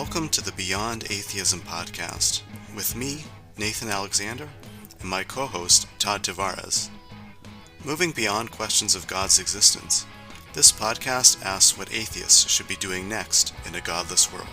Welcome to the Beyond Atheism podcast with me, Nathan Alexander, and my co-host, Todd Tavares. Moving beyond questions of God's existence, this podcast asks what atheists should be doing next in a godless world.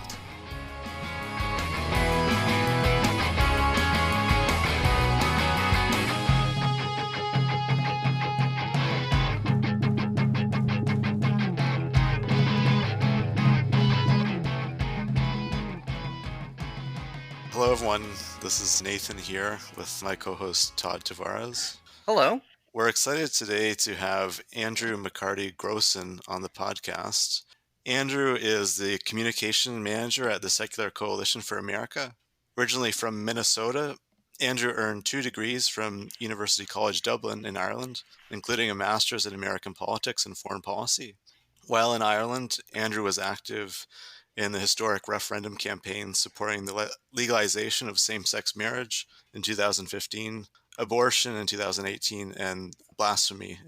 Hello everyone, this is Nathan here with my co-host Todd Tavares. Hello. We're excited today to have Andrew Grossen on the podcast. Andrew is the communication manager at the Secular Coalition for America. Originally from Minnesota, Andrew earned 2 degrees from University College Dublin in Ireland, including a master's in American politics and foreign policy. While in Ireland, Andrew was active in the historic referendum campaign supporting the legalization of same-sex marriage in 2015, abortion in 2018, and blasphemy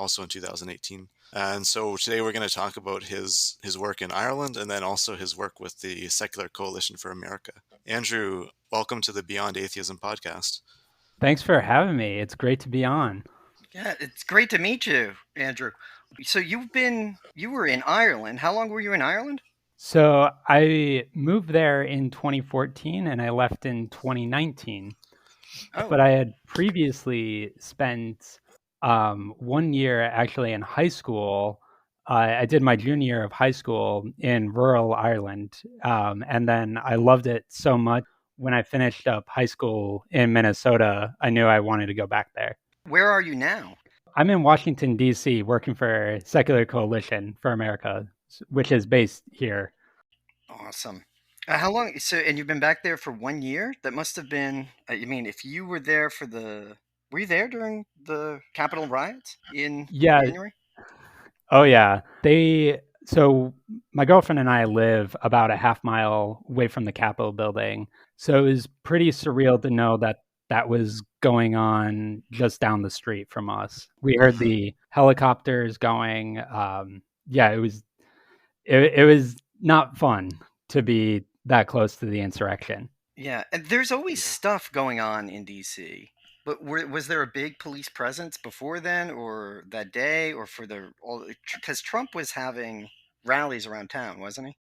also in 2018. And so today we're going to talk about his work in Ireland and then also his work with the Secular Coalition for America. Andrew, welcome to the Beyond Atheism podcast. Thanks for having me. It's great to be on. Yeah, it's great to meet you, Andrew. So you were in Ireland. How long were you in Ireland? So I moved there in 2014 and I left in 2019. Oh. But I had previously spent 1 year actually in high school. I did my junior year of high school in rural Ireland. And then I loved it so much. When I finished up high school in Minnesota, I knew I wanted to go back there. Where are you now? I'm in Washington, D.C., working for Secular Coalition for America, which is based here. Awesome. How long? So, and you've been back there for 1 year? That must have been. If you were there were you there during the Capitol riots in January? Oh yeah. So my girlfriend and I live about a half mile away from the Capitol building. So it was pretty surreal to know that was going on just down the street from us. We heard the helicopters going. It was not fun to be that close to the insurrection. Yeah, and there's always stuff going on in DC. But was there a big police presence before then, or that day, or because Trump was having rallies around town, wasn't he?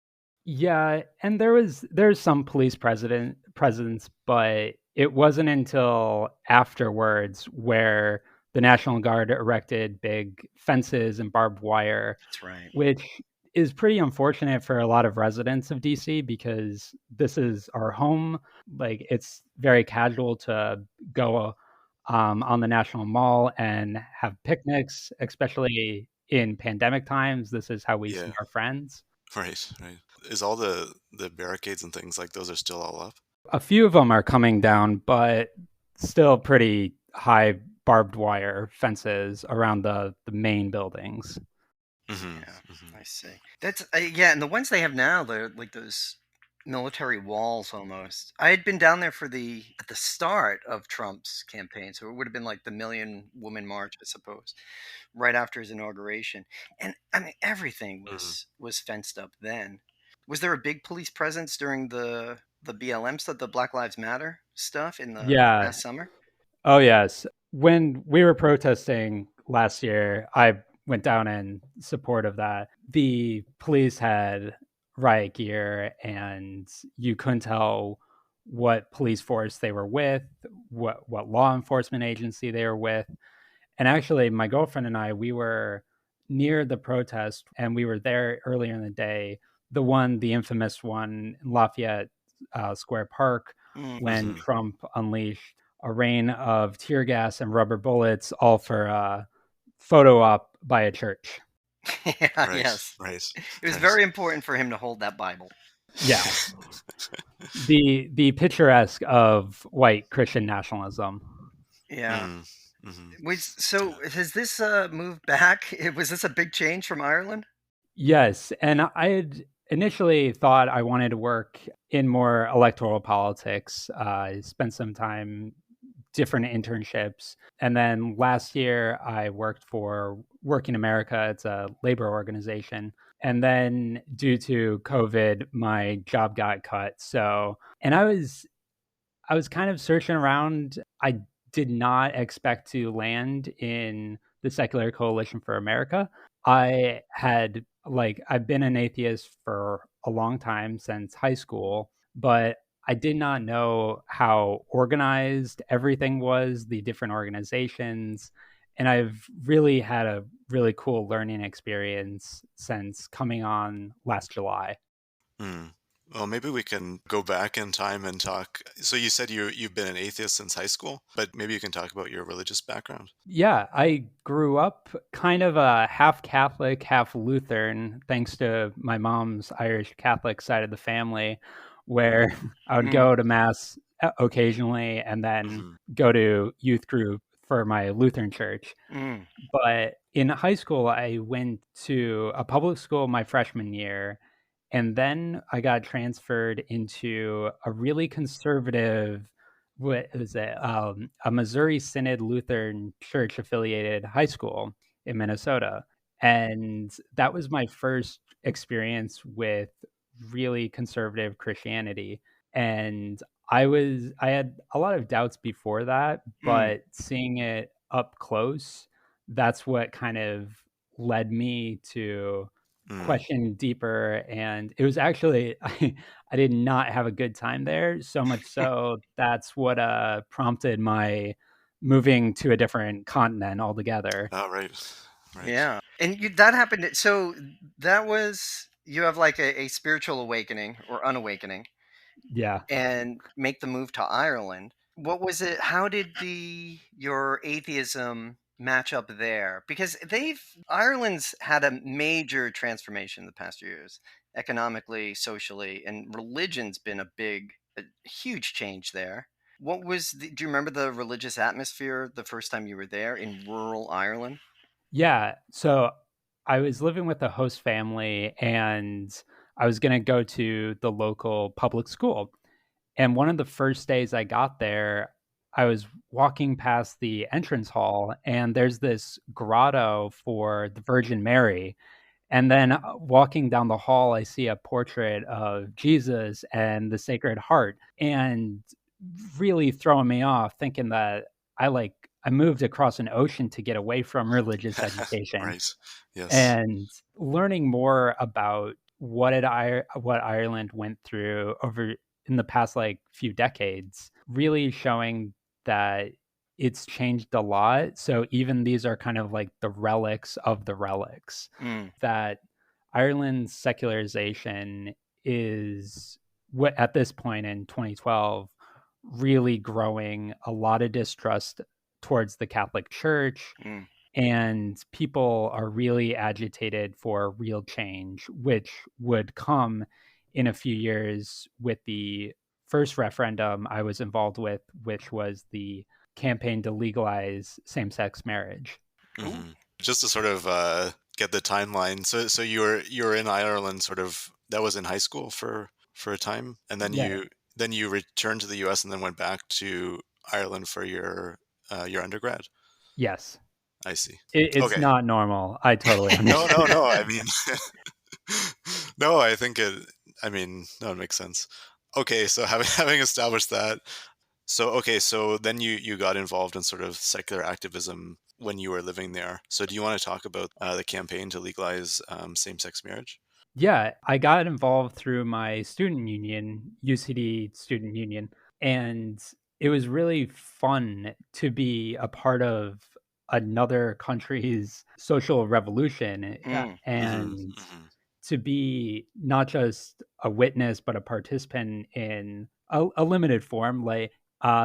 Yeah, and there's some police presence, but it wasn't until afterwards where the National Guard erected big fences and barbed wire. That's right. Which is pretty unfortunate for a lot of residents of DC because this is our home. Like, it's very casual to go on the National Mall and have picnics, especially in pandemic times. This is how we see our friends. Right. Is all the barricades and things like those are still all up? A few of them are coming down, but still pretty high barbed wire fences around the main buildings. Mm-hmm. Yeah, I see. That's and the ones they have now, they're like those military walls almost. I had been down there at the start of Trump's campaign, so it would have been like the Million Woman March, I suppose, right after his inauguration. And everything was fenced up then. Was there a big police presence during the BLM stuff, the Black Lives Matter stuff in the last summer? Oh yes. When we were protesting last year, I went down in support of that. The police had riot gear and you couldn't tell what police force they were with, what law enforcement agency they were with. And actually, my girlfriend and I, we were near the protest and we were there earlier in the day, the infamous one in Lafayette Square Park, when Trump unleashed a rain of tear gas and rubber bullets, all for a photo op by a church. Yes. Right. It was very important for him to hold that Bible. Yeah. the picturesque of white Christian nationalism. Yeah. So has this moved back? Was this a big change from Ireland? Yes. And I had initially thought I wanted to work in more electoral politics. I spent some time, different internships. And then last year I worked for Working America. It's a labor organization. And then due to COVID, my job got cut. So, and I was kind of searching around. I did not expect to land in the Secular Coalition for America. I had I've been an atheist for a long time since high school, but I did not know how organized everything was, the different organizations, and I've really had a really cool learning experience since coming on last July. Hmm. Well, maybe we can go back in time and talk. So you said you've been an atheist since high school, but maybe you can talk about your religious background. Yeah, I grew up kind of a half Catholic, half Lutheran, thanks to my mom's Irish Catholic side of the family, where I would Mm, go to mass occasionally and then Hmm. go to youth group for my Lutheran church. mm, But in high school, I went to a public school my freshman year, and then I got transferred into a really conservative, what is it, a Missouri Synod Lutheran Church affiliated high school in Minnesota. And that was my first experience with really conservative Christianity. And I had a lot of doubts before that, mm. but seeing it up close, that's what kind of led me to Mm. question deeper. And it was actually I did not have a good time there, so much so that's what prompted my moving to a different continent altogether. Oh, right. Right. Yeah. And that happened. So that was, you have like a spiritual awakening or unawakening Yeah. and make the move to Ireland. What was it? How did your atheism match up there? Because Ireland's had a major transformation in the past years, economically, socially, and religion's been a huge change there. Do you remember the religious atmosphere the first time you were there in rural Ireland? Yeah. So I was living with a host family and I was going to go to the local public school. And one of the first days I got there, I was walking past the entrance hall and there's this grotto for the Virgin Mary. And then walking down the hall, I see a portrait of Jesus and the Sacred Heart, and really throwing me off, thinking that I moved across an ocean to get away from religious education, Right. Yes. and learning more about what Ireland went through over in the past few decades, really showing that it's changed a lot. So even these are kind of like the relics of the relics, Mm, that Ireland's secularization is what at this point in 2012 really growing a lot of distrust towards the Catholic Church, mm, and people are really agitated for real change, which would come in a few years with the first referendum I was involved with, which was the campaign to legalize same-sex marriage. ooh, Hmm. Just to sort of get the timeline. So you were in Ireland, sort of. That was in high school for a time, and then Yeah. you returned to the U.S. and then went back to Ireland for your undergrad. Yes. I see. It's Okay. not normal. I totally No, understand. no, no. I mean, no. I think it. I mean, no, it makes sense. Okay, so having established that, so okay, so then you got involved in sort of secular activism when you were living there. So do you want to talk about the campaign to legalize same-sex marriage? Yeah, I got involved through my student union, UCD student union, and it was really fun to be a part of another country's social revolution, mm, Hmm. and Hmm. to be not just a witness but a participant in a limited form.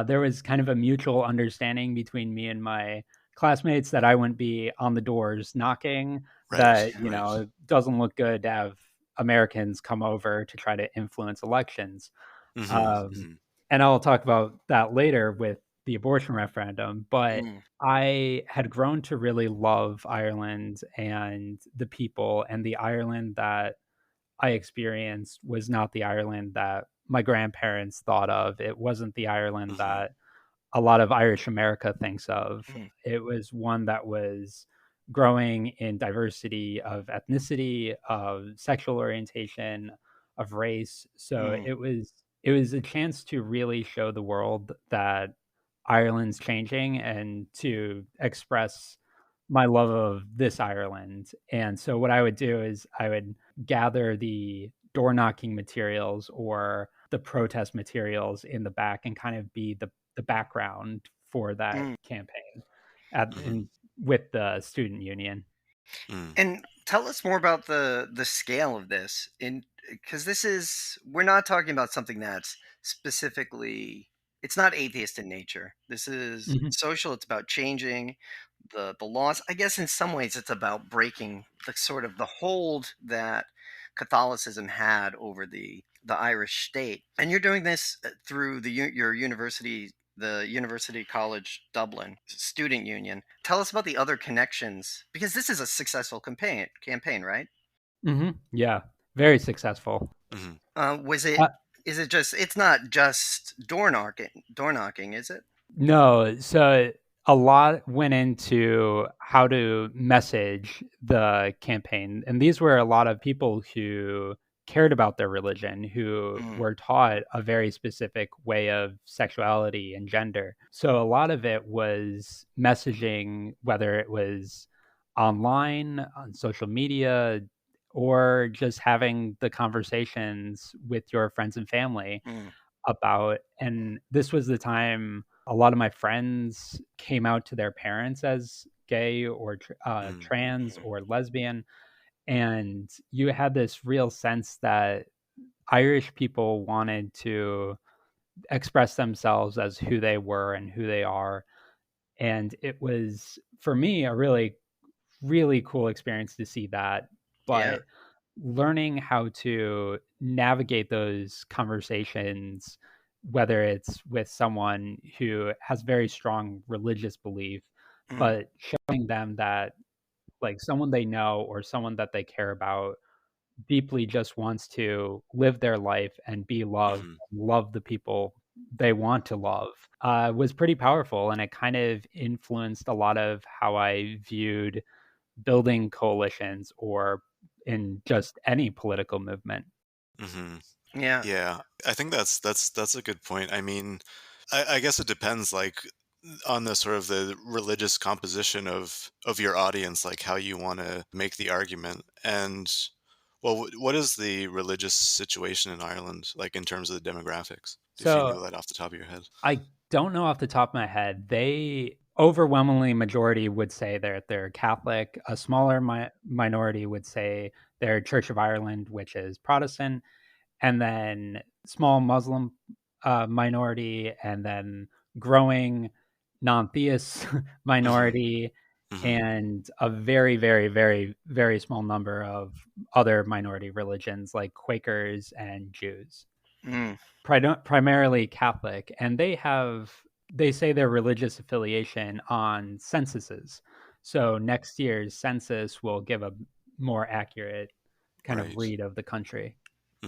There was kind of a mutual understanding between me and my classmates that I wouldn't be on the doors knocking, Right, that yeah. right. it doesn't look good to have Americans come over to try to influence elections. Hmm. Um, Hmm. and I'll talk about that later with the abortion referendum. But Mm, I had grown to really love Ireland and the people, and the Ireland that I experienced was not the Ireland that my grandparents thought of. It wasn't the Ireland Hmm. that a lot of Irish America thinks of. mm, It was one that was growing in diversity of ethnicity, of sexual orientation, of race. So Mm, it was a chance to really show the world that Ireland's changing and to express my love of this Ireland. And so what I would do is I would gather the door knocking materials or the protest materials in the back and kind of be the background for that mm. campaign at Hmm. in with the student union. Mm. And tell us more about the scale of this, in because this is we're not talking about something that's specifically, it's not atheist in nature. This is Mhm. social. It's about changing the laws. I guess in some ways it's about breaking the sort of the hold that Catholicism had over the Irish state. And you're doing this through your university, the University College Dublin Student Union. Tell us about the other connections, because this is a successful campaign, right? Mhm. Yeah, very successful. Hmm. Was it? Uh, Is it just? It's not just door knocking, is it? no, so a lot went into how to message the campaign, and these were a lot of people who cared about their religion, who Mm, were taught a very specific way of sexuality and gender. So a lot of it was messaging, whether it was online, on social media, or just having the conversations with your friends and family mm, about. And this was the time a lot of my friends came out to their parents as gay or Mm. trans or lesbian, and you had this real sense that Irish people wanted to express themselves as who they were and who they are. And it was, for me, a really, really cool experience to see that. yeah. But learning how to navigate those conversations, whether it's with someone who has very strong religious belief, Mm, but showing them that, like, someone they know or someone that they care about deeply just wants to live their life and be loved, Hmm. love the people they want to love, was pretty powerful. And it kind of influenced a lot of how I viewed building coalitions or in just any political movement. Hmm. yeah. Yeah, I think that's a good point. I mean, I guess it depends, like, on the sort of the religious composition of your audience, like how you want to make the argument. And well, what is the religious situation in Ireland like in terms of the demographics? If you So know that off the top of your head. I don't know off the top of my head. They overwhelmingly majority would say they're Catholic. A smaller minority would say they're Church of Ireland, which is Protestant, and then small Muslim minority, and then growing non-theist Hmm. minority, Hmm. and a very, very, very, very small number of other minority religions like Quakers and Jews. Mm, Primarily Catholic, and they say their religious affiliation on censuses. So next year's census will give a more accurate kind of Right. read of the country.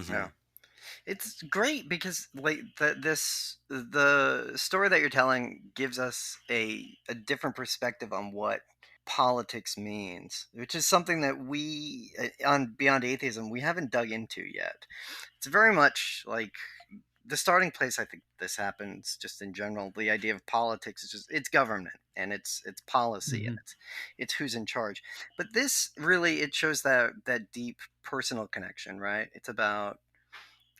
yeah. Hmm. It's great because like the story that you're telling gives us a different perspective on what politics means, which is something that we on Beyond Atheism we haven't dug into yet. It's very much like the starting place. I think this happens just in general. The idea of politics is just it's government and it's policy and Hmm. it's who's in charge. But this really it shows that deep personal connection, right? It's about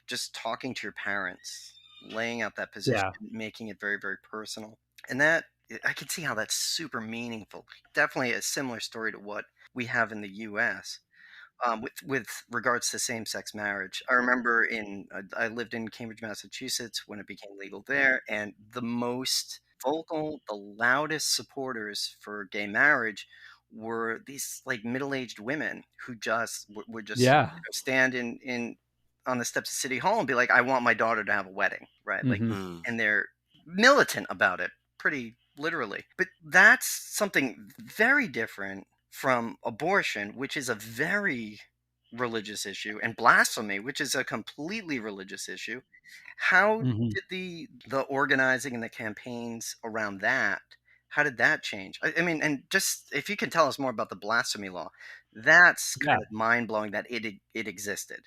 just talking to your parents, laying out that position, Yeah. making it very, very personal. And that I can see how that's super meaningful. Definitely a similar story to what we have in the U.S. With regards to same sex marriage. I remember I lived in Cambridge, Massachusetts when it became legal there, and the most vocal, the loudest supporters for gay marriage were these like middle-aged women who just would just Yeah. stand in on the steps of City Hall and be like, "I want my daughter to have a wedding," right? Like, Hmm. Mm. and they're militant about it, pretty literally. But that's something very different from abortion, which is a very religious issue, and blasphemy, which is a completely religious issue. How Hmm. did the organizing and the campaigns around that? How did that change? I mean, and just if you can tell us more about the blasphemy law, that's Yeah. kind of mind blowing that it existed.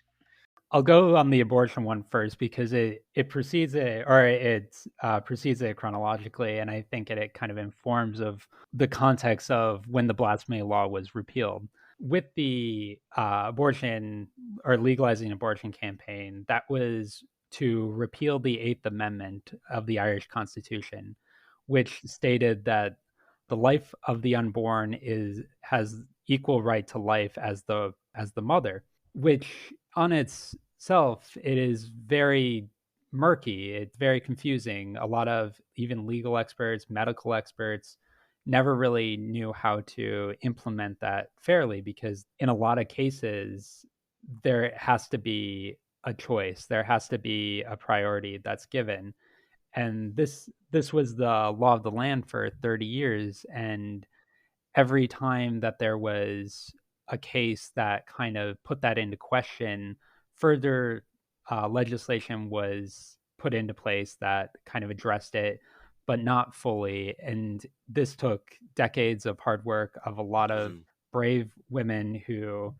I'll go on the abortion one first because it precedes it, or it precedes it chronologically, and I think it kind of informs of the context of when the blasphemy law was repealed. With the abortion or legalizing abortion campaign, that was to repeal the Eighth Amendment of the Irish Constitution, which stated that the life of the unborn is has equal right to life as the mother, which on itself it is very murky. It's very confusing. A lot of even legal experts, medical experts never really knew how to implement that fairly because in a lot of cases there has to be a choice. There has to be a priority that's given. And this was the law of the land for 30 years, and every time that there was a case that kind of put that into question, further legislation was put into place that kind of addressed it, but not fully. And this took decades of hard work of a lot of Mm-hmm. brave women who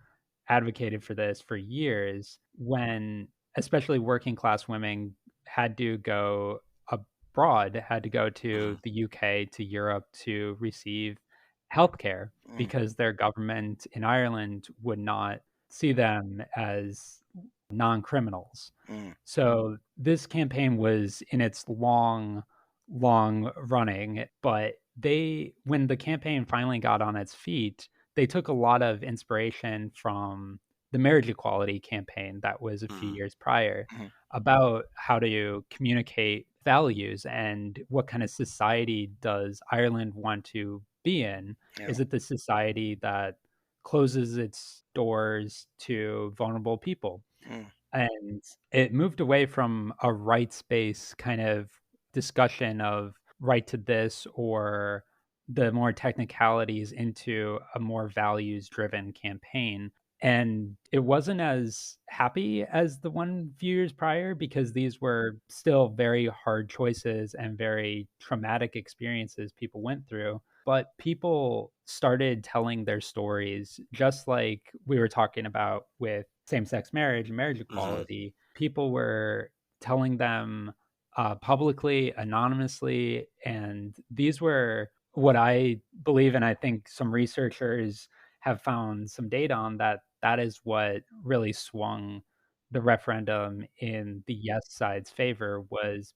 advocated for this for years, when especially working class women had to go abroad, had to go Mm-hmm. to the UK, to Europe to receive healthcare Mm, because their government in Ireland would not see them as non-criminals. mm, So this campaign was in its long running, but when the campaign finally got on its feet, they took a lot of inspiration from the marriage equality campaign that was a few Mm-hmm. years prior mhm, about how to communicate values and what kind of society does Ireland want to be in. yeah, Is it the society that closes its doors to vulnerable people? mm, And it moved away from a rights-based kind of discussion of right to this or the more technicalities into a more values-driven campaign. And it wasn't as happy as the one few years prior because these were still very hard choices and very traumatic experiences people went through. But people started telling their stories, just like we were talking about with same sex marriage and marriage Mm-hmm. equality. People were telling them publicly, anonymously. And these were what I believe, and I think some researchers have found some data on that is what really swung the referendum in the yes side's favor was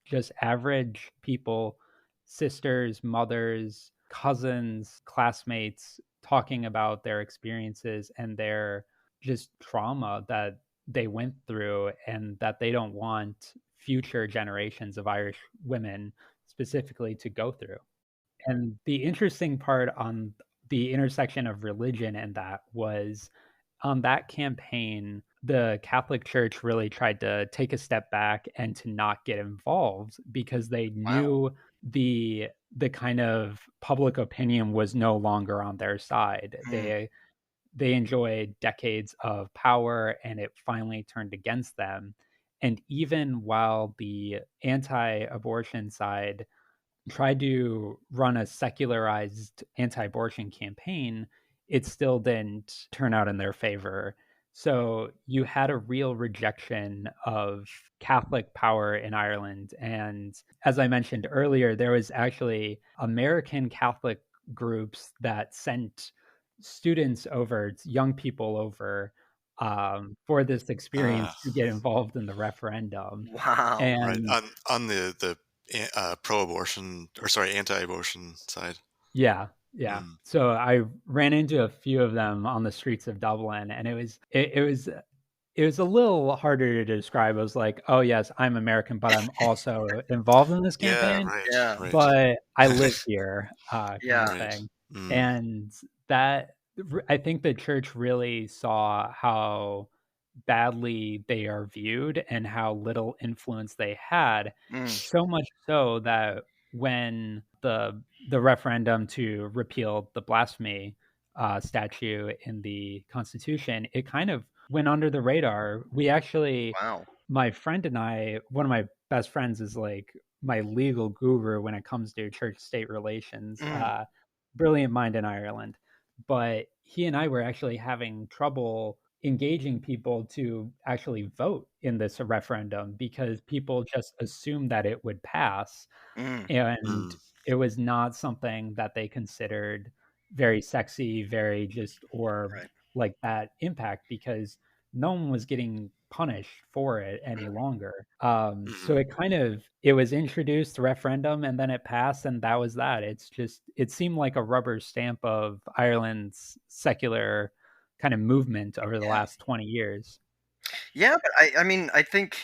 just average people, sisters, mothers, cousins, classmates talking about their experiences and their just trauma that they went through and that they don't want future generations of Irish women specifically to go through. And the interesting part on the intersection of religion and that was on that campaign, the Catholic Church really tried to take a step back and to not get involved because they wow, knew the kind of public opinion was no longer on their side. mm, They enjoyed decades of power and it finally turned against them. And even while the anti-abortion side tried to run a secularized anti-abortion campaign, it still didn't turn out in their favor. So you had a real rejection of Catholic power in Ireland. And as I mentioned earlier, there was actually American Catholic groups that sent students over, young people over, for this experience Ah, to get involved in the referendum. wow, right. And On the pro-abortion, or sorry, anti-abortion side. yeah, yeah. Mm. So I ran into a few of them on the streets of Dublin, and it was a little harder to describe. It was like, "Oh, yes, I'm American, but I'm also involved in this Yeah, campaign, right, yeah, right. but I live here," kind of yeah, Right. thing. Mm. And that I think the church really saw how badly they are viewed and how little influence they had, mm, so much so that when the referendum to repeal the blasphemy statute in the Constitution, it kind of went under the radar. We actually wow, my friend and I, one of my best friends is like my legal guru when it comes to church state relations. Mm, Brilliant mind in Ireland. But he and I were actually having trouble engaging people to actually vote in this referendum because people just assumed that it would pass, mm, and Mm, it was not something that they considered very sexy, very just, or right. like that impact, because no one was getting punished for it any Really. longer. So mhm. it kind of, it was introduced, the referendum, and then it passed, and that was that. It's just, it seemed like a rubber stamp of Ireland's secular kind of movement over the Yeah. last 20 years. Yeah, but I mean, I think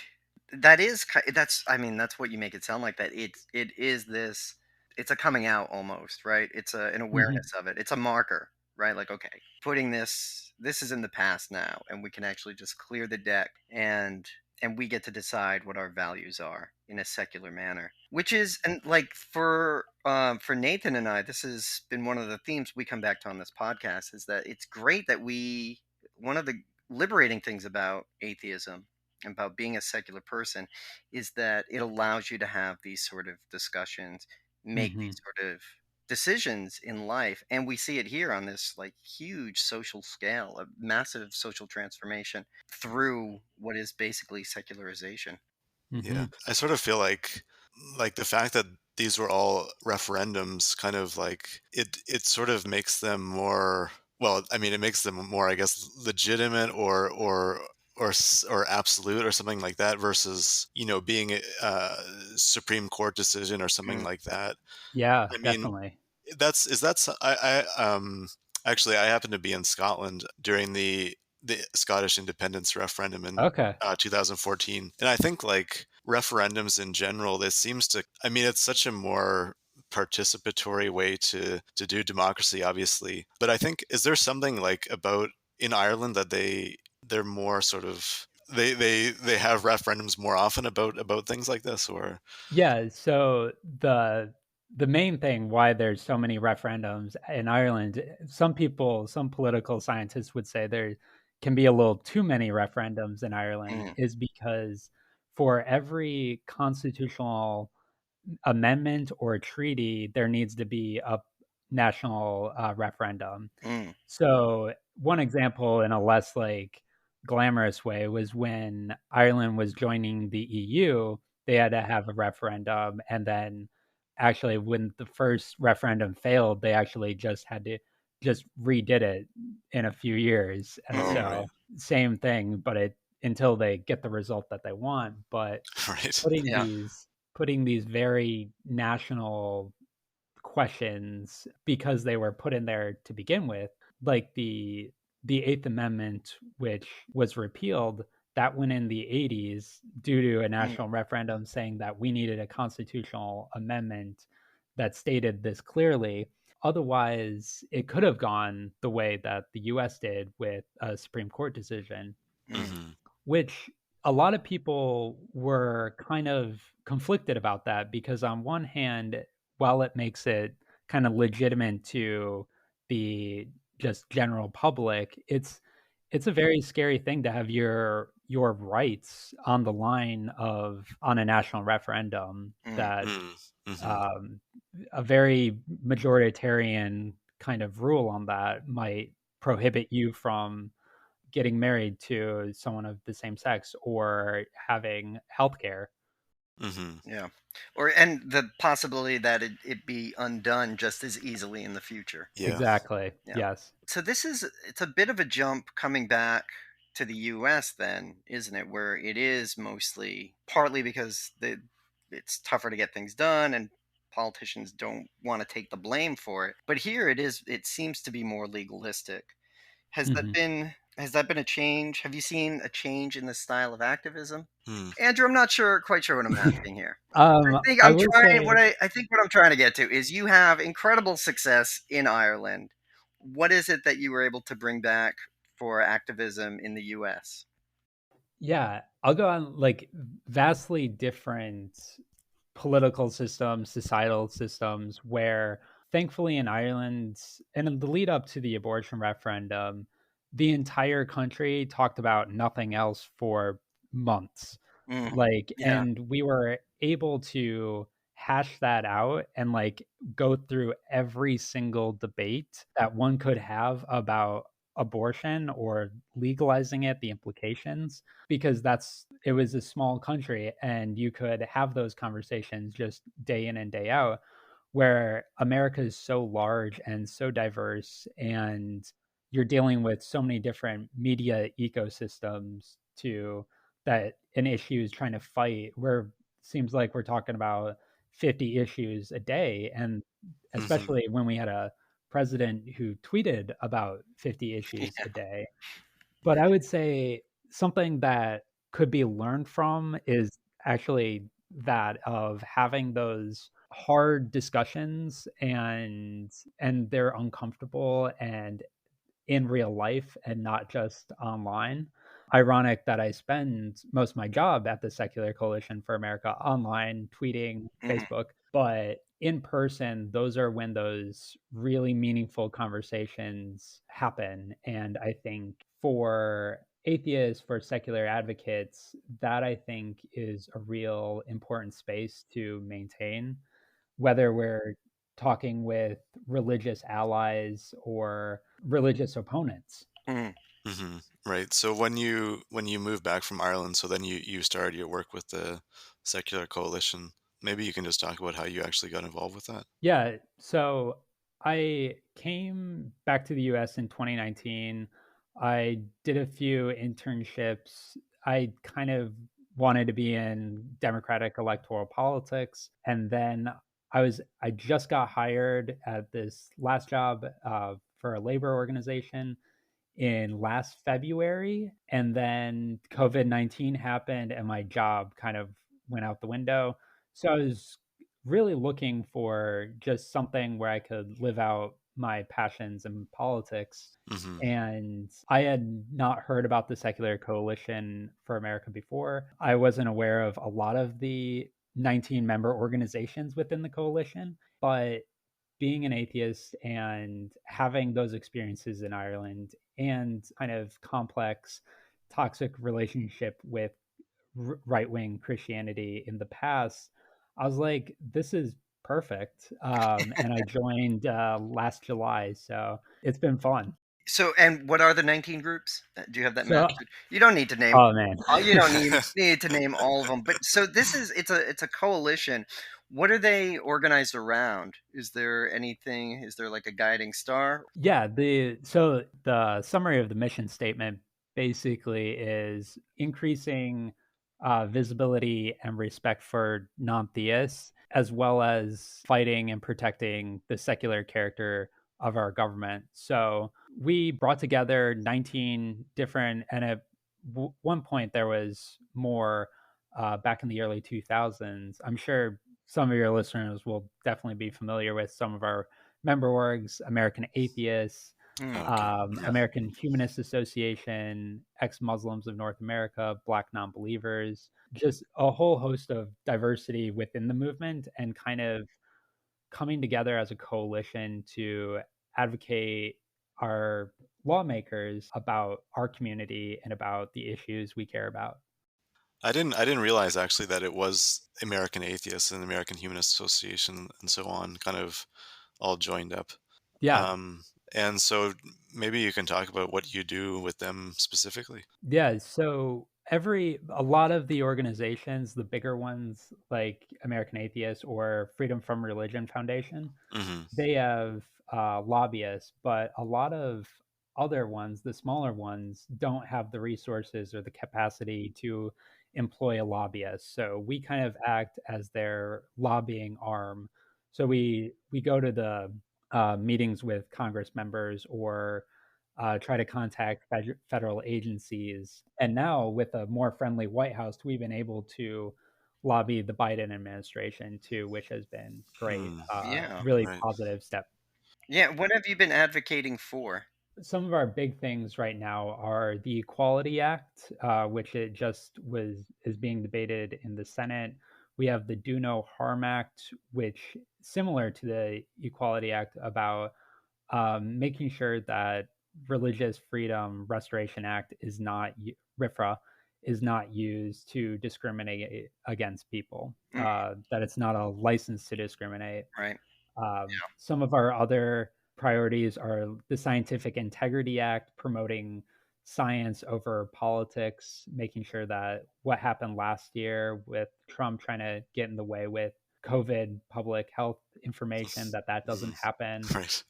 that is that's I mean, that's what you make it sound like, that it is this, it's a coming out almost, right? It's an Hmm. awareness of it. It's a marker, right? Like, okay, putting this is in the past now, and we can actually just clear the deck, and we get to decide what our values are in a secular manner. Which is, and like for Nathan and I, this has been one of the themes we come back to on this podcast, is that it's great that we, one of the liberating things about atheism, about being a secular person, is that it allows you to have these sort of discussions, make Hmm. these sort of decisions in life. And we see it here on this like huge social scale, a massive social transformation through what is basically secularization. Yeah. Hmm. I sort of feel like the fact that these were all referendums kind of like it sort of makes them more, well, I mean, it makes them more, I guess, legitimate or absolute or something like that versus, being a Supreme Court decision or something Mm, like that. Yeah, I mean, definitely. that's is that's actually I happened to be in Scotland during the Scottish independence referendum in Okay. 2014, and I think like referendums in general, this seems to. I mean, it's such a more participatory way to do democracy, obviously. But I think, is there something like about in Ireland that they're more sort of they have referendums more often about things like this, or Yeah, so the main thing why there's so many referendums in Ireland, some people, some political scientists would say there can be a little too many referendums in Ireland, mm, is because for every constitutional amendment or treaty, there needs to be a national referendum. mm, So one example in a less like glamorous way was when Ireland was joining the EU, they had to have a referendum, and then actually when the first referendum failed, they actually just had to just redid it in a few years. And oh, mm, right, so same thing, but it, until they get the result that they want. But right, putting yeah. these putting these very national questions, because they were put in there to begin with, like the Eighth Amendment, which was repealed, that went in the 80s due to a Mm, national referendum saying that we needed a constitutional amendment that stated this clearly. Otherwise, it could have gone the way that the US did with a Supreme Court decision, mm, hmm which a lot of people were kind of conflicted about that, because on one hand, while it makes it kind of legitimate to the just general public, it's a very scary thing to have your rights on the line of on a national referendum, mm, that mm, hmm um, a very majoritarian kind of rule on that might prohibit you from getting married to someone of the same sex or having healthcare. hmm yeah. Or, and the possibility that it be undone just as easily in the future. yeah, Exactly. Yeah. Yes. So it's a bit of a jump coming back to the US then, isn't it? Where it is mostly partly because it's tougher to get things done, and politicians don't want to take the blame for it. But here it seems to be more legalistic. Hmm. Has that been a change? Have you seen a change in the style of activism? hmm. Andrew, I'm not quite sure what I'm asking here. I will say, I think what I'm trying to get to is you have incredible success in Ireland. What is it that you were able to bring back for activism in the US? yeah, I'll go on like vastly different political systems, societal systems, where thankfully in Ireland, and in the lead up to the abortion referendum, the entire country talked about nothing else for months. Mm. Like, Yeah. and we were able to hash that out and, like, go through every single debate that one could have about abortion or legalizing it, the implications, because it was a small country and you could have those conversations just day in and day out, where America is so large and so diverse, and you're dealing with so many different media ecosystems too, that an issue is trying to fight, where seems like we're talking about 50 issues a day, and Hmm. especially when we had a president who tweeted about 50 issues Yeah. a day. But I would say something that could be learned from is actually that of having those hard discussions, and they're uncomfortable and in real life and not just online. Ironic that I spend most of my job at the Secular Coalition for America online, tweeting, Mhm. Facebook, but in person, those are when those really meaningful conversations happen. And I think for atheists, for secular advocates, that I think is a real important space to maintain, whether we're talking with religious allies or religious opponents. Mm. Hmm. Right. So when you moved back from Ireland, so then you started your work with the Secular Coalition. Maybe you can just talk about how you actually got involved with that. Yeah, so I came back to the US in 2019. I did a few internships. I kind of wanted to be in democratic electoral politics, and then I just got hired at this last job for a labor organization in last February, and then COVID-19 happened and my job kind of went out the window. So I was really looking for just something where I could live out my passions in politics. Hmm. And I had not heard about the Secular Coalition for America before. I wasn't aware of a lot of the 19 member organizations within the coalition, but being an atheist and having those experiences in Ireland and kind of complex, toxic relationship with right wing Christianity in the past, I was like, this is perfect. And I joined last July. So it's been fun. So, and what are the 19 groups? Do you have that So, mapped? You don't need to name. oh man. You don't need to name all of them. But so this is it's a coalition. What are they organized around? Is there anything? Is there like a guiding star? Yeah, the summary of the mission statement basically is increasing visibility and respect for non-theists, as well as fighting and protecting the secular character of our government. So we brought together 19 different, and at one point there was more back in the early 2000s. I'm sure some of your listeners will definitely be familiar with some of our member orgs: American Atheists, Hmm. Okay. Yeah. American Humanist Association, Ex Muslims of North America, Black Nonbelievers, just a whole host of diversity within the movement, and kind of coming together as a coalition to advocate our lawmakers about our community and about the issues we care about. I didn't realize actually that it was American Atheists and American Humanist Association and so on kind of all joined up. Yeah, Um, and so maybe you can talk about what you do with them specifically. yeah, so a lot of the organizations, the bigger ones like American Atheists or Freedom from Religion Foundation, Hmm. they have lobbyists, but a lot of other ones, the smaller ones, don't have the resources or the capacity to employ a lobbyist. So we kind of act as their lobbying arm. So we go to the meetings with Congress members, or try to contact federal agencies. And now, with a more friendly White House, we've been able to lobby the Biden administration too, which has been great. Hmm. Yeah. Really Right. positive step. Yeah. What have you been advocating for? Some of our big things right now are the Equality Act, which it just was is being debated in the Senate. We have the Do No Harm Act, which similar to the Equality Act, about making sure that Religious Freedom Restoration Act is not RFRA is not used to discriminate against people, Mm, that it's not a license to discriminate. right. Some of our other priorities are the Scientific Integrity Act, promoting science over politics, making sure that what happened last year with Trump trying to get in the way with COVID public health information, that doesn't Mhm. happen. Right.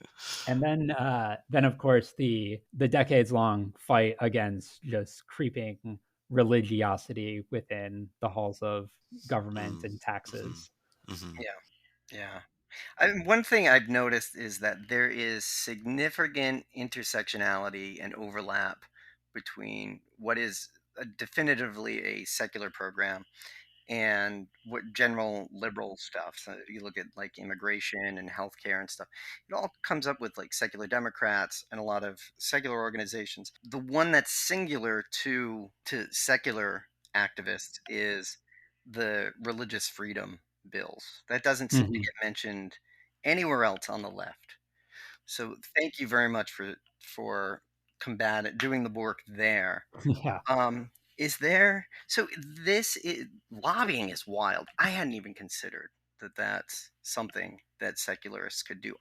Then of course the decades long fight against just creeping religiosity within the halls of government Mm. and Mhm. taxes. Mhm. Yeah. Yeah. One thing I've noticed is that there is significant intersectionality and overlap between what is definitively a secular program and what general liberal stuff. So you look at like immigration and healthcare and stuff. It all comes up with like secular Democrats and a lot of secular organizations. The one that's singular to secular activists is the religious freedom bills. That doesn't seem to Mhm. get mentioned anywhere else on the left. So thank you very much for doing the work there. Yeah. um, is there so lobbying is wild. I hadn't even considered that that's something that secularists could do.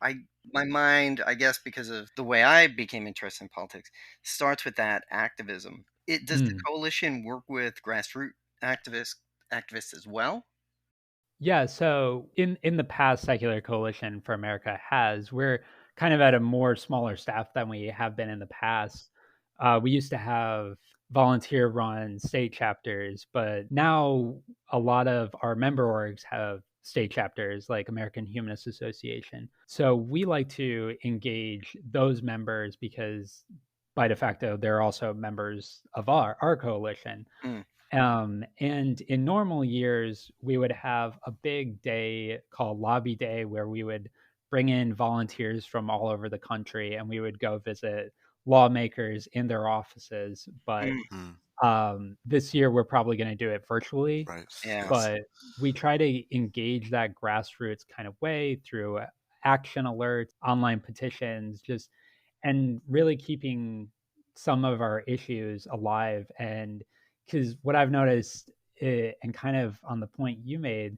My mind, I guess, because of the way I became interested in politics, starts with that activism. It does the Mm. coalition work with grassroots activists as well? Yeah, so in the past, Secular Coalition for America has we're kind of at a more smaller staff than we have been in the past. We used to have volunteer-run state chapters, but now a lot of our member orgs have state chapters, like American Humanist Association. So we like to engage those members because, by de facto, they're also members of our coalition. Mm, And in normal years, we would have a big day called Lobby Day where we would bring in volunteers from all over the country and we would go visit lawmakers in their offices. But mm, Mm. this year, we're probably going to do it virtually. Right. yeah, Yes. But we try to engage that grassroots kind of way through action alerts, online petitions, just and really keeping some of our issues alive. And because what I've noticed, and kind of on the point you made,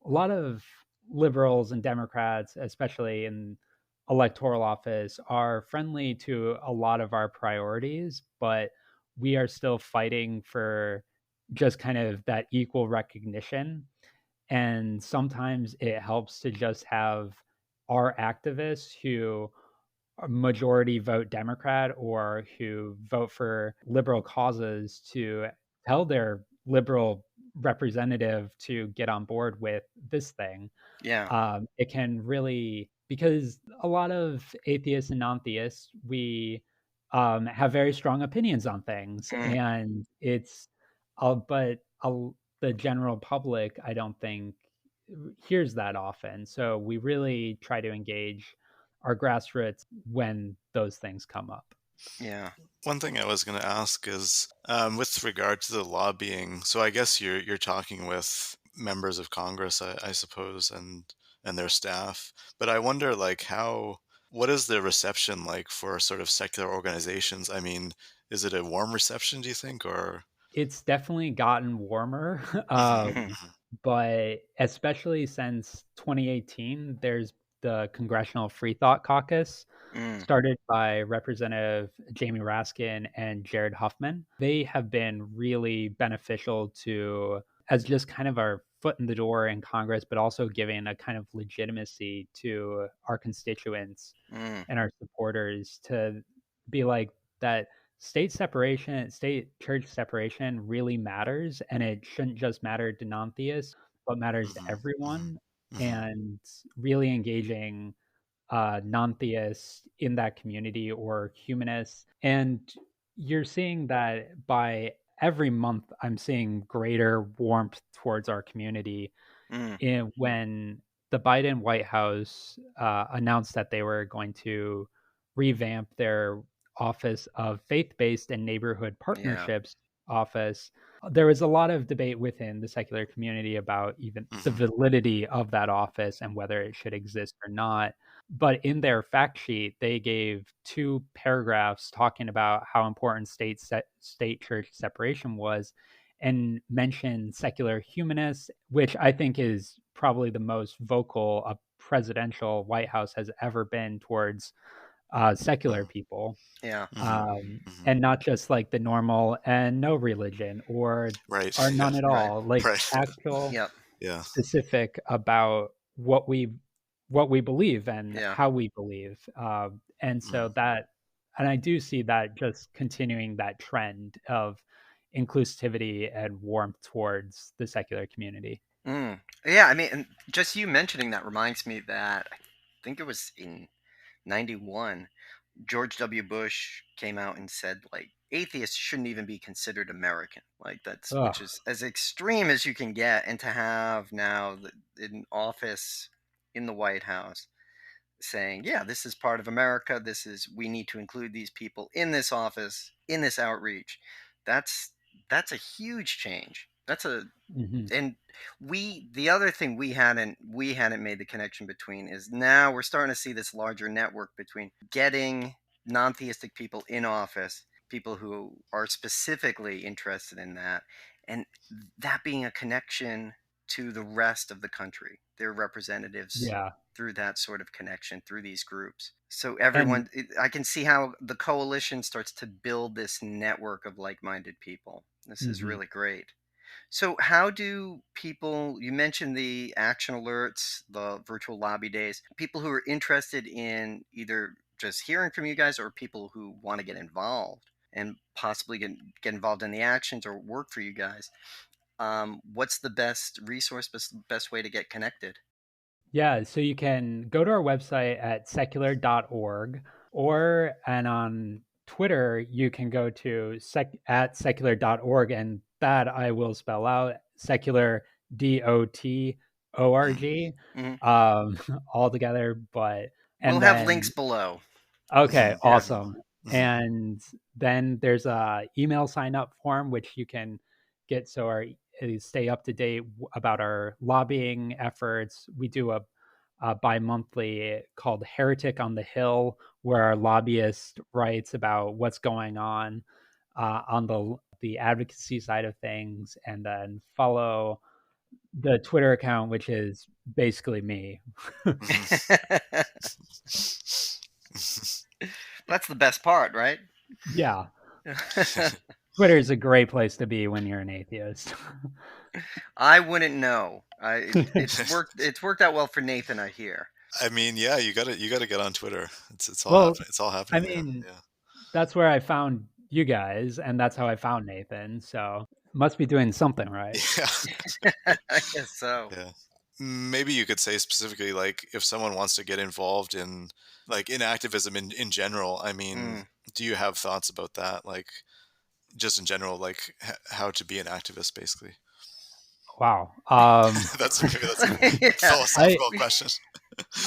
a lot of liberals and Democrats, especially in electoral office, are friendly to a lot of our priorities, but we are still fighting for just kind of that equal recognition. And sometimes it helps to just have our activists who majority vote Democrat or who vote for liberal causes to tell their liberal representative to get on board with this thing. yeah, It can really, because a lot of atheists and non-theists, we have very strong opinions on things, mm, and the general public, I don't think hears that often. So we really try to engage our grassroots when those things come up. yeah. One thing I was going to ask is, with regard to the lobbying. So I guess you're talking with members of Congress, I suppose, and their staff. But I wonder, like, what is the reception like for sort of secular organizations? I mean, is it a warm reception, do you think, or? It's definitely gotten warmer, Mhm, Mhm, mhm, but especially since 2018, there's the Congressional Free Thought Caucus, mm, started by Representative Jamie Raskin and Jared Huffman. They have been really beneficial to as just kind of our foot in the door in Congress, but also giving a kind of legitimacy to our constituents mm, and our supporters to be like that state church separation really matters, and it shouldn't just matter to non-theists, but matters to mhm, mhm, everyone. mhm, And really engaging non-theists in that community or humanists. And you're seeing that by every month, I'm seeing greater warmth towards our community mm, when the Biden White House announced that they were going to revamp their Office of Faith-Based and Neighborhood yeah, Partnerships office. There was a lot of debate within the secular community about even the mhm, validity of that office and whether it should exist or not. But in their fact sheet, they gave two paragraphs talking about how important state church separation was, and mention secular humanists, which I think is probably the most vocal a presidential White House has ever been towards secular Mm, people, Yeah. mhm, mhm. and not just like the normal and no religion Right. or Yeah. none at Right. all, like Right. actual Yep. Yeah. specific about what we believe and Yeah. how we believe, and Mm, so that and I do see that just continuing that trend of inclusivity and warmth towards the secular community. Mm. Yeah. I mean, and just you mentioning that reminds me that I think it was in '91, George W. Bush came out and said like atheists shouldn't even be considered American. Like that's which Ugh. is as extreme as you can get, and to have now in office in the White House saying, yeah, this is part of America. This is we need to include these people in this office, in this outreach. That's that's a huge change. That's a Mhm. and the other thing we hadn't made the connection between is now we're starting to see this larger network between getting non-theistic people in office, people who are specifically interested in that, and that being a connection to the rest of the country, their representatives Yeah, through that sort of connection through these groups. So and I can see how the coalition starts to build this network of like-minded people. This is mhm. really great. So, how do people, you mentioned the action alerts, the virtual lobby days, people who are interested in either just hearing from you guys or people who want to get involved and possibly get involved in the actions or work for you guys? What's the best resource, best way to get connected? Yeah, so you can go to our website at secular.org, or and on Twitter you can go to at secular.org, and that I will spell out secular DOTORG, Hmm. um, all together. But We'll and have links then below. okay, mhm, Yeah. awesome. mhm, And then there's a email sign up form which you can get so our stay up to date about our lobbying efforts. We do a bi-monthly called Heretic on the Hill, where our lobbyist writes about what's going on the advocacy side of things, and then follow the Twitter account, which is basically me. mhm. That's the best part, right? Yeah. Twitter is a great place to be when you're an atheist. I wouldn't know. It's worked out well for Nathan, I hear. I mean, yeah, you gotta get on Twitter. It's all Well, happening. It's all I happening there. mean, Yeah. that's where I found you guys, and that's how I found Nathan. So must be doing something right. Yeah. I guess so. Yeah. Maybe you could say specifically, like, if someone wants to get involved in, like, in activism in general. I mean, Mm. do you have thoughts about that? Like, just in general, like, how to be an activist, basically. Wow. That's a Yeah. I philosophical question.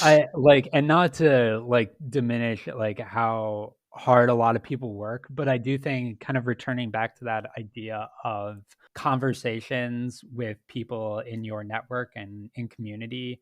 I like, and not to like diminish like how hard a lot of people work, but I do think kind of returning back to that idea of conversations with people in your network and in community,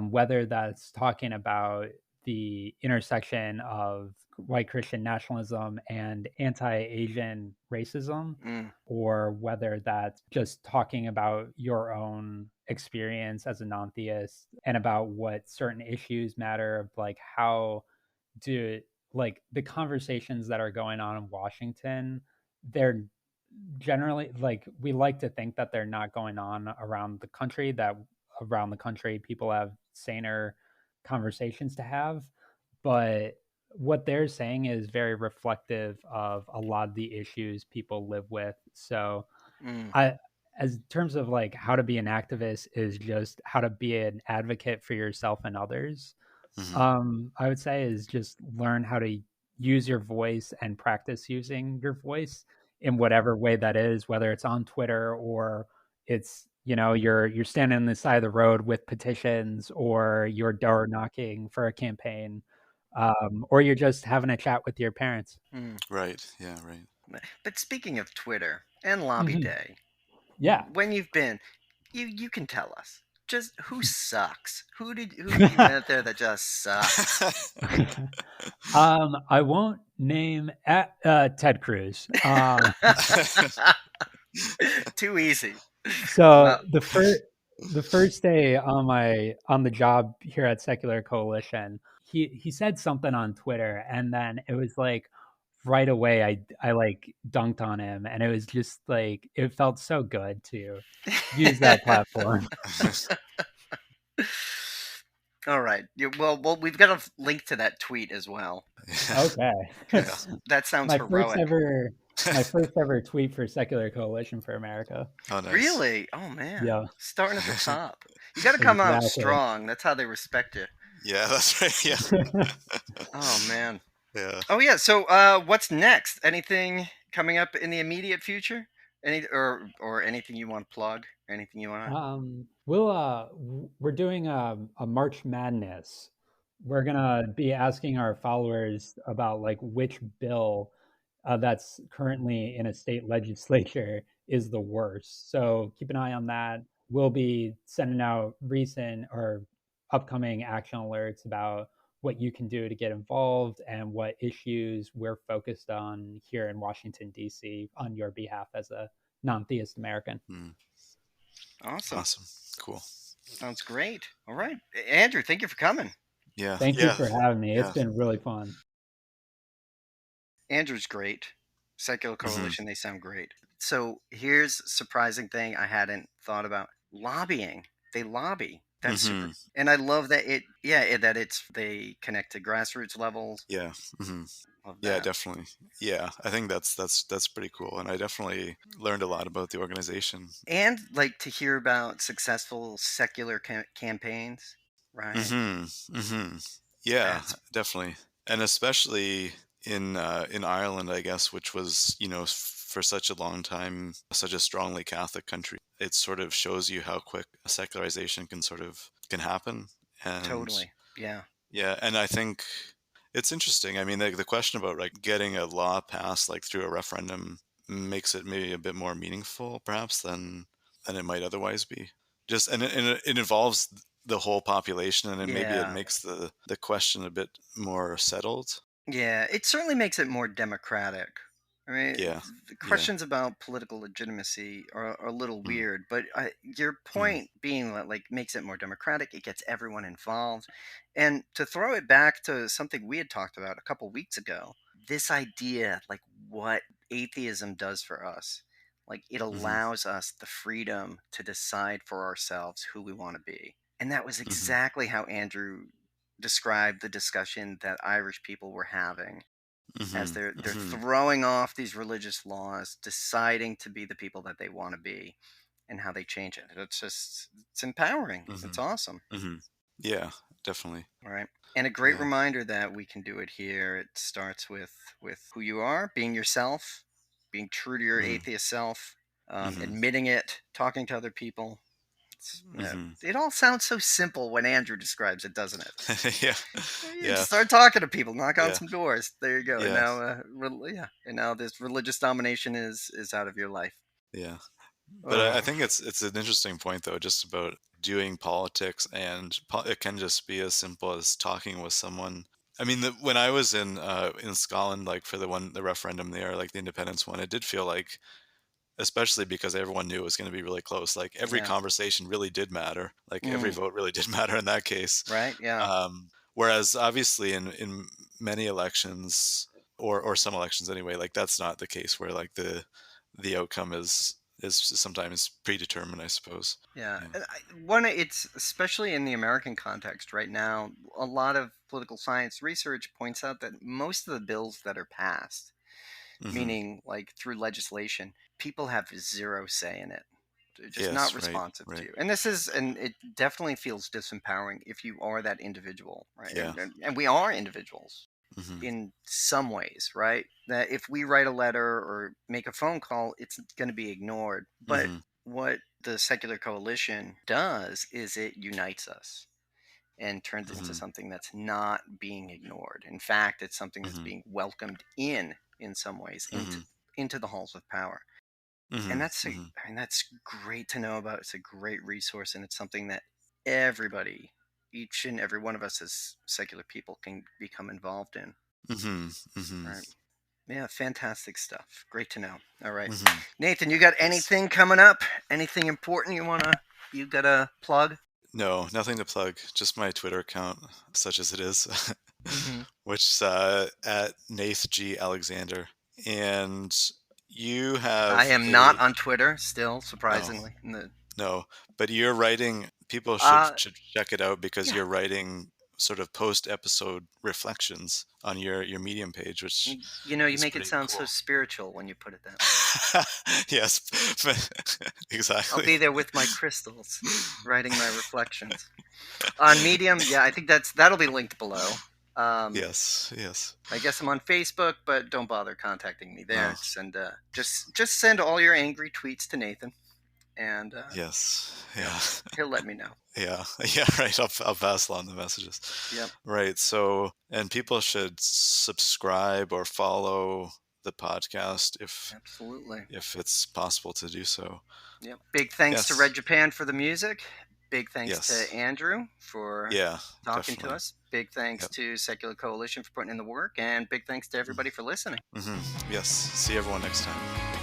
whether that's talking about the intersection of white Christian nationalism and anti Asian racism, Mm. or whether that's just talking about your own experience as a non-theist and about what certain issues matter, of like how do like the conversations that are going on in Washington, they're generally like we like to think that they're not going on around the country, that around the country people have saner conversations to have, but what they're saying is very reflective of a lot of the issues people live with. So Mm. I, as terms of like how to be an activist is just how to be an advocate for yourself and others. Hmm. I would say is just learn how to use your voice and practice using your voice in whatever way that is, whether it's on Twitter or it's you're standing on the side of the road with petitions, or you're door knocking for a campaign, or you're just having a chat with your parents. Mm. Right. Yeah. Right. But speaking of Twitter and Lobby Hmm. Day, Yeah. when you've been, you can tell us just who sucks. Who did you met there that just sucks? I won't name Ted Cruz. Too easy. So Well, the first day on the job here at Secular Coalition, he said something on Twitter, and then it was like right away I like dunked on him, and it was just like it felt so good to use that platform. all right. Well, we've got a link to that tweet as well Yeah. Okay. Yeah. because that sounds my first heroic. ever my first ever tweet for Secular Coalition for America. Oh, nice. Really? Oh man, Yeah, starting at the top. You got to come out exactly. strong. That's how they respect you. Yeah, that's right. Yeah. Oh man. Yeah. Oh yeah. So, what's next? Anything coming up in the immediate future? Or anything you want to plug? Anything you want to? We're doing a March Madness. We're gonna be asking our followers about like which bill that's currently in a state legislature is the worst. So keep an eye on that. We'll be sending out recent or upcoming action alerts about what you can do to get involved and what issues we're focused on here in Washington D.C. on your behalf as a non-theist American. Mm, Awesome. awesome. Cool. Sounds great. All right, Andrew. Thank you for coming. Yeah. Thank you Yeah. for having me. It's Yeah. been really fun. Andrew's great. Secular Hmm. Coalition. They sound great. So here's a surprising thing I hadn't thought about: lobbying. They lobby. That's super. Hmm. And I love that that it's they connect to grassroots levels. Yeah. Hmm. Love Yeah, that. definitely. Yeah, I think that's pretty cool, and I definitely learned a lot about the organization. And like to hear about successful secular campaigns, right? Hmm. Hmm. Yeah, That's definitely, and especially in Ireland, I guess, which was for such a long time such a strongly Catholic country. It sort of shows you how quick a secularization can happen, and totally, yeah, yeah, and I think it's interesting. I mean, the question about like getting a law passed like through a referendum makes it maybe a bit more meaningful, perhaps, than it might otherwise be. Just and it involves the whole population, and then maybe it yeah. makes the question a bit more settled. Yeah, it certainly makes it more democratic. I mean, Yeah, the yeah, questions about political legitimacy are a little mm, weird, but your mm, point being that like makes it more democratic, it gets everyone involved, and to throw it back to something we had talked about a couple weeks ago, this idea like what atheism does for us, like it mm-hmm, allows us the freedom to decide for ourselves who we want to be, and that was mm-hmm, exactly how Andrew describe the discussion that Irish people were having as mm-hmm, they're mm-hmm, throwing off these religious laws, deciding to be the people that they want to be, and how they change it. It's empowering. It's mm-hmm, awesome, mm-hmm. Yeah, definitely. right? And a great Yeah, reminder that we can do it here. It starts with who you are, being yourself, being true to your mm, atheist self, mm-hmm, admitting it, talking to other people. mm-hmm. It all sounds so simple when Andrew describes it, doesn't it? Yeah, You yeah, just start talking to people, knock on yeah, some doors. There you go. And yeah, now, yeah, and now this religious domination is out of your life. yeah. But I Oh, think it's an interesting point though, just about doing politics, and it can just be as simple as talking with someone. I mean, when I was in Scotland, like for the referendum there, like the independence one, it did feel like, especially because everyone knew it was going to be really close. Like every yeah. conversation really did matter. Like every Mm, vote really did matter in that case. right. Yeah. Whereas obviously in many elections, or some elections anyway, like that's not the case, where like the outcome is sometimes predetermined, I suppose. Yeah. Yeah. And one, it's especially in the American context right now. A lot of political science research points out that most of the bills that are passed, Hmm. meaning like through legislation, people have zero say in it. They're just not Yes. Right. responsive to Right. you. And it definitely feels disempowering if you are that individual, right? Yeah. And we are individuals Hmm. in some ways, right? That if we write a letter or make a phone call, it's going to be ignored. But Hmm. what the secular coalition does is it unites us and turns it into Hmm. something that's not being ignored. In fact, it's something that's Hmm. being welcomed in some ways Hmm. into the halls of power. And Hmm. Hmm. I mean that's great to know about. It's a great resource, and it's something that everybody, each and every one of us as secular people, can become involved in. Hmm. Hmm. Right? Yeah, fantastic stuff. Great to know. All right, Mm-hmm. Nathan, you got Yes. anything coming up? Anything important you gotta plug? No, nothing to plug. Just my Twitter account, such as it is, Mm-hmm. which is at Nath G Alexander. And you I have am not a on Twitter still, no, surprisingly. no, but you're writing. People should Uh, check it out because yeah. you're writing sort of post episode reflections on your Medium page, which You is make it pretty sound so cool. spiritual when you put it that way. Yes, I'll exactly. be there with my crystals, writing my reflections on Medium. Yeah, I think that'll be linked below. Um, Yes, yes. I guess I'm on Facebook, but don't bother contacting me No, there. Send just send all your angry tweets to Nathan, and yes, he'll yeah. he'll let me know. Yeah, yeah, right. I'll pass along the messages. Yep, Right. So, and people should subscribe or follow the podcast absolutely. if it's possible to do so. Yep. Big thanks to Yes. Red Japan for the music. Big thanks to Yes. Andrew for Yeah, talking to definitely. us. Big thanks Yep. to Secular Coalition for putting in the work, and big thanks to everybody for listening. Mm-hmm. Yes. See everyone next time.